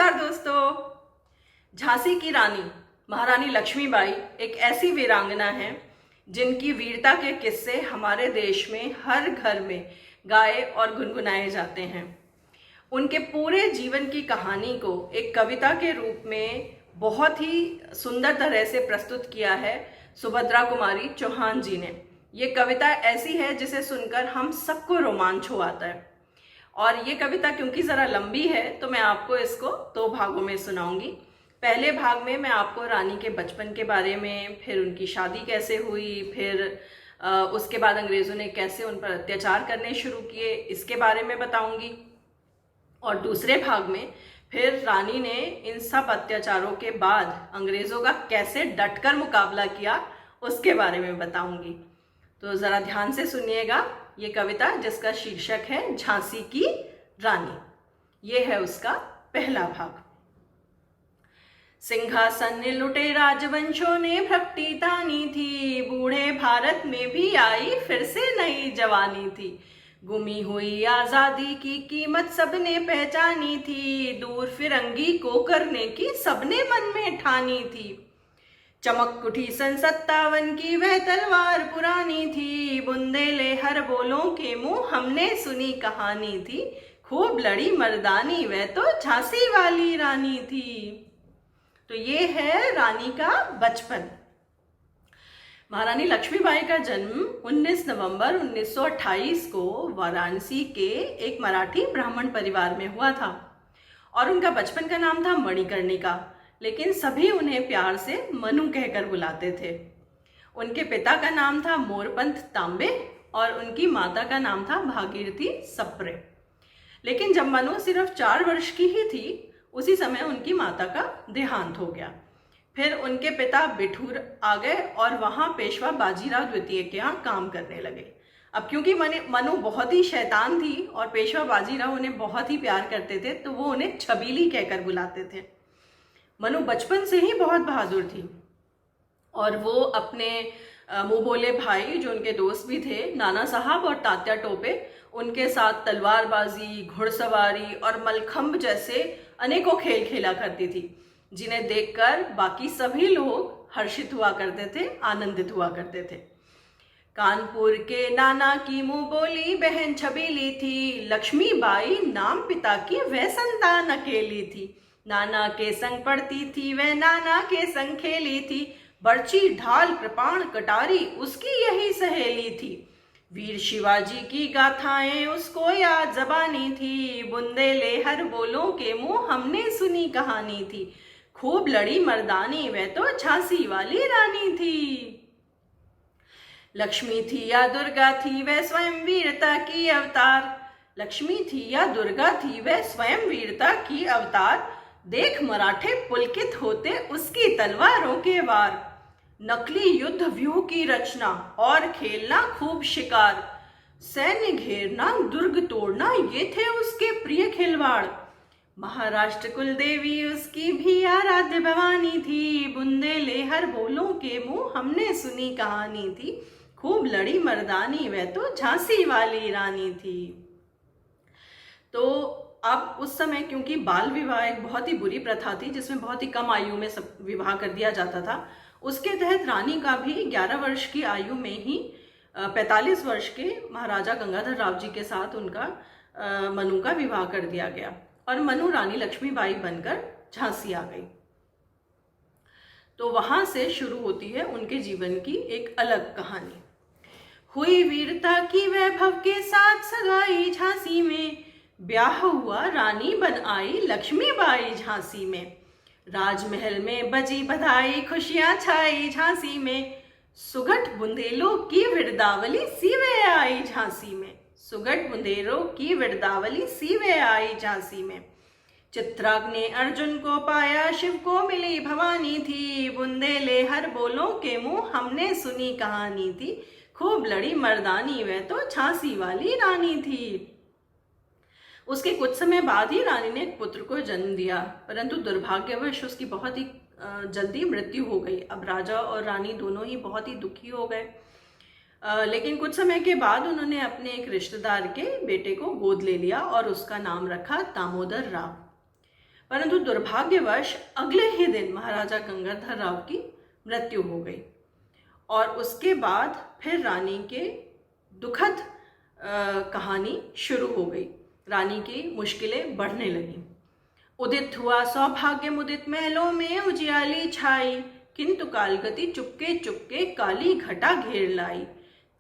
नमस्कार दोस्तों। झांसी की रानी महारानी लक्ष्मीबाई एक ऐसी वीरांगना है जिनकी वीरता के किस्से हमारे देश में हर घर में गाए और गुनगुनाए जाते हैं। उनके पूरे जीवन की कहानी को एक कविता के रूप में बहुत ही सुंदर तरह से प्रस्तुत किया है सुभद्रा कुमारी चौहान जी ने। ये कविता ऐसी है जिसे सुनकर हम सबको रोमांच हो आता है। और ये कविता क्योंकि ज़रा लंबी है तो मैं आपको इसको 2 भागों में सुनाऊंगी। पहले भाग में मैं आपको रानी के बचपन के बारे में, फिर उनकी शादी कैसे हुई, फिर उसके बाद अंग्रेज़ों ने कैसे उन पर अत्याचार करने शुरू किए, इसके बारे में बताऊंगी। और दूसरे भाग में फिर रानी ने इन सब अत्याचारों के बाद अंग्रेज़ों का कैसे डटकर मुकाबला किया, उसके बारे में बताऊंगी। तो ज़रा ध्यान से सुनिएगा ये कविता, जिसका शीर्षक है झांसी की रानी। ये है उसका पहला भाग। सिंहासन लुटे राजवंशों ने भ्रष्टी तानी थी, बूढ़े भारत में भी आई फिर से नई जवानी थी। गुमी हुई आजादी की कीमत सबने पहचानी थी, दूर फिरंगी को करने की सबने मन में ठानी थी। चमक उठी सन 57 की वह तलवार पुरानी थी, बुंदेले हर बोलों के मुंह हमने सुनी कहानी थी। खूब लड़ी मर्दानी वह तो झांसी वाली रानी थी। तो ये है रानी का बचपन। महारानी लक्ष्मीबाई का जन्म 19 नवंबर 1928 को वाराणसी के एक मराठी ब्राह्मण परिवार में हुआ था और उनका बचपन का नाम था मणिकर्णिका, लेकिन सभी उन्हें प्यार से मनु कहकर बुलाते थे। उनके पिता का नाम था मोरपंथ तांबे और उनकी माता का नाम था भागीरथी सप्रे। लेकिन जब मनु सिर्फ 4 वर्ष की ही थी, उसी समय उनकी माता का देहांत हो गया। फिर उनके पिता बिठूर आ गए और वहाँ पेशवा बाजीराव द्वितीय के यहाँ काम करने लगे। अब क्योंकि मनु बहुत ही शैतान थी और पेशवा बाजीराव उन्हें बहुत ही प्यार करते थे, तो वो उन्हें छबीली कहकर बुलाते थे। मनु बचपन से ही बहुत बहादुर थी और वो अपने मुँह बोले भाई, जो उनके दोस्त भी थे, नाना साहब और तात्या टोपे, उनके साथ तलवारबाजी, घुड़सवारी और मलखंब जैसे अनेकों खेल खेला करती थी, जिन्हें देखकर बाकी सभी लोग हर्षित हुआ करते थे, आनंदित हुआ करते थे। कानपुर के नाना की मुँह बोली बहन छबीली थी, लक्ष्मीबाई नाम पिता की वह संतान अकेली थी। नाना के संग पढ़ती थी वह, नाना के संग खेली थी, बर्ची ढाल कृपाण कटारी उसकी यही सहेली थी। वीर शिवाजी की गाथाएं उसको याद जबानी थी, बुंदेले हर बोलों के मुंह हमने सुनी कहानी थी। खूब लड़ी मर्दानी वह तो झांसी वाली रानी थी। लक्ष्मी थी या दुर्गा थी वह स्वयं वीरता की अवतार, लक्ष्मी थी या दुर्गा थी वह स्वयं वीरता की अवतार। देख मराठे पुलकित होते उसकी तलवारों के वार, नकली युद्ध व्यूह की रचना और खेलना खूब शिकार, सैन्य घेरना दुर्ग तोड़ना ये थे उसके प्रिय खिलवाड़। महाराष्ट्र कुल देवी उसकी भी आराध्य भवानी थी, बुंदेले हर बोलों के मुंह हमने सुनी कहानी थी। खूब लड़ी मर्दानी वह तो झांसी वाली रानी थी। तो अब उस समय क्योंकि बाल विवाह एक बहुत ही बुरी प्रथा थी, जिसमें बहुत ही कम आयु में सब विवाह कर दिया जाता था, उसके तहत रानी का भी 11 वर्ष की आयु में ही 45 वर्ष के महाराजा गंगाधर राव जी के साथ उनका मनु का विवाह कर दिया गया और मनु रानी लक्ष्मीबाई बनकर झांसी आ गई। तो वहां से शुरू होती है उनके जीवन की एक अलग कहानी। हुई वीरता की वैभव के साथ सगाई झांसी में, ब्याह हुआ रानी बन आई लक्ष्मीबाई झांसी में। राजमहल में बजी बधाई खुशियां छाई झांसी में, सुगठ बुंदेलों की विरदावली सीवे आई झांसी में। सुगठ बुंदेलों की विरदावली सीवे आई झांसी में। चित्रांग ने अर्जुन को पाया, शिव को मिली भवानी थी, बुंदेले हर बोलों के मुंह हमने सुनी कहानी थी। खूब लड़ी मर्दानी वह तो झांसी वाली रानी थी। उसके कुछ समय बाद ही रानी ने एक पुत्र को जन्म दिया, परंतु दुर्भाग्यवश उसकी बहुत ही जल्दी मृत्यु हो गई। अब राजा और रानी दोनों ही बहुत ही दुखी हो गए। लेकिन कुछ समय के बाद उन्होंने अपने एक रिश्तेदार के बेटे को गोद ले लिया और उसका नाम रखा दामोदर राव। परंतु दुर्भाग्यवश अगले ही दिन महाराजा गंगाधर राव की मृत्यु हो गई और उसके बाद फिर रानी के दुखद कहानी शुरू हो गई। रानी की मुश्किलें बढ़ने लगीं। उदित हुआ सौभाग्य मुदित महलों में उजियाली छाई, किंतु कालगति चुपके चुपके काली घटा घेर लाई।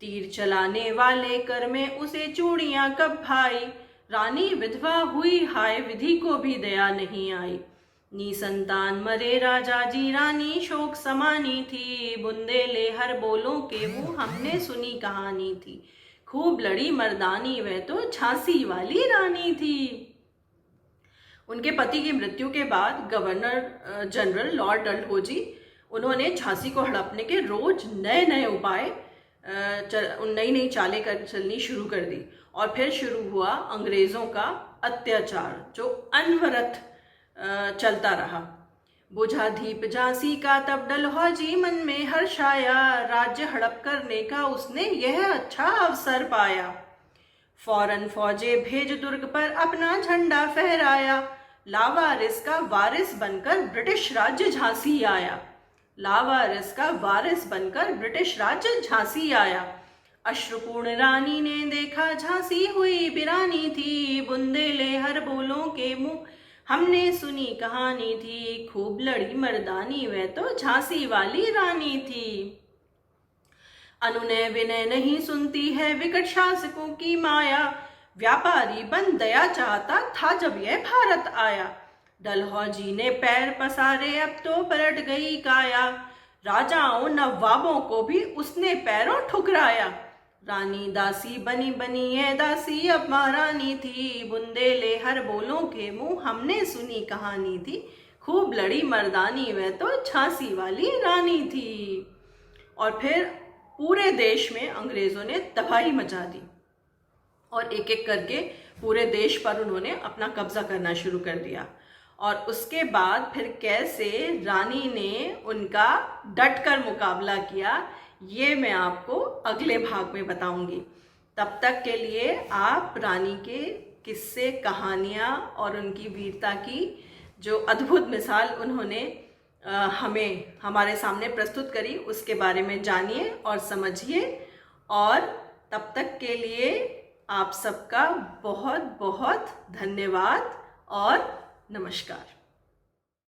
तीर चलाने वाले कर में उसे चूड़ियां कब भाई, रानी विधवा हुई हाय विधि को भी दया नहीं आई। निसंतान मरे राजा जी रानी शोक समानी थी, बुंदेले हर बोलों के मुंह हमने सुनी कहानी थी। खूब लड़ी मर्दानी वह तो झांसी वाली रानी थी। उनके पति की मृत्यु के बाद गवर्नर जनरल लॉर्ड डलहौजी उन्होंने झांसी को हड़पने के रोज नए नए उपाय नई नई चालें चलनी शुरू कर दी और फिर शुरू हुआ अंग्रेज़ों का अत्याचार जो अनवरत चलता रहा। बुझा दीप झांसी का तब डलहौजी मन में हर्ष आया, राज्य हड़प करने का उसने यह अच्छा अवसर पाया। फौरन फौजे भेज दुर्ग पर अपना झंडा फहराया, लावारिस का वारिस बनकर ब्रिटिश राज्य झांसी आया। लावारिस का वारिस बनकर ब्रिटिश राज्य झांसी आया। अश्रुपूर्ण रानी ने देखा झांसी हुई बिरानी थी, बुंदेले हर बोलों के मुंह हमने सुनी कहानी थी। खूब लड़ी मर्दानी वह तो झांसी वाली रानी थी। अनुनय विनय नहीं सुनती है विकट शासकों की माया, व्यापारी बन दया चाहता था जब यह भारत आया। डलहौजी ने पैर पसारे अब तो पलट गई काया, राजाओं नवाबों को भी उसने पैरों ठुकराया। रानी दासी बनी बनी ये दासी अब महारानी थी, बुंदेले हर बोलों के मुंह हमने सुनी कहानी थी। खूब लड़ी मर्दानी वह तो झांसी वाली रानी थी। और फिर पूरे देश में अंग्रेजों ने तबाही मचा दी और एक एक करके पूरे देश पर उन्होंने अपना कब्जा करना शुरू कर दिया। और उसके बाद फिर कैसे रानी ने उनका डटकर मुकाबला किया, ये मैं आपको अगले भाग में बताऊंगी। तब तक के लिए आप रानी के किस्से, कहानियाँ और उनकी वीरता की जो अद्भुत मिसाल उन्होंने हमें हमारे सामने प्रस्तुत करी उसके बारे में जानिए और समझिए। और तब तक के लिए आप सबका बहुत बहुत धन्यवाद और नमस्कार।